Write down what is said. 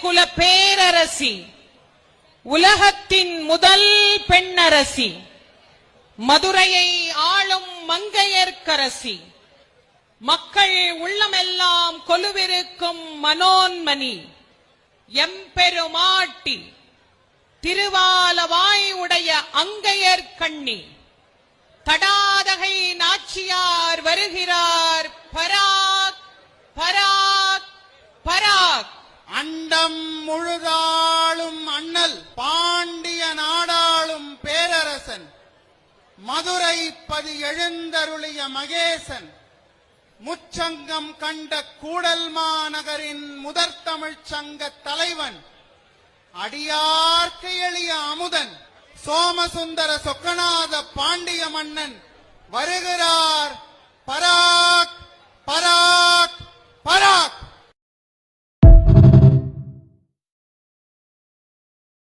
குல பேரரசி, உலகத்தின் முதல் பெண்ணரசி, மதுரையை ஆளும் மங்கையர்க்கரசி, மக்கள் உள்ளமெல்லாம் கொலுவிருக்கும் மனோன்மணி, எம்பெருமாட்டி, திருவாலவாய் உடைய அங்கையர்கண்ணி, தடாதகை நாச்சியார் வருகிறார். பராக் பராக் பராக். அண்டம் முழுதாளும் அண்ணல், பாண்டிய நாடாளும் பேரரசன், மதுரை பதி எழுந்தருளிய மகேசன், முச்சங்கம் கண்ட கூடல் மாநகரின் முதற் தமிழ்ச் சங்க தலைவன், அடியார்க்கு எளிய அமுதன், சோமசுந்தர சொக்கநாத பாண்டிய மன்னன் வருகிறார். பராக் பராக் பராக்.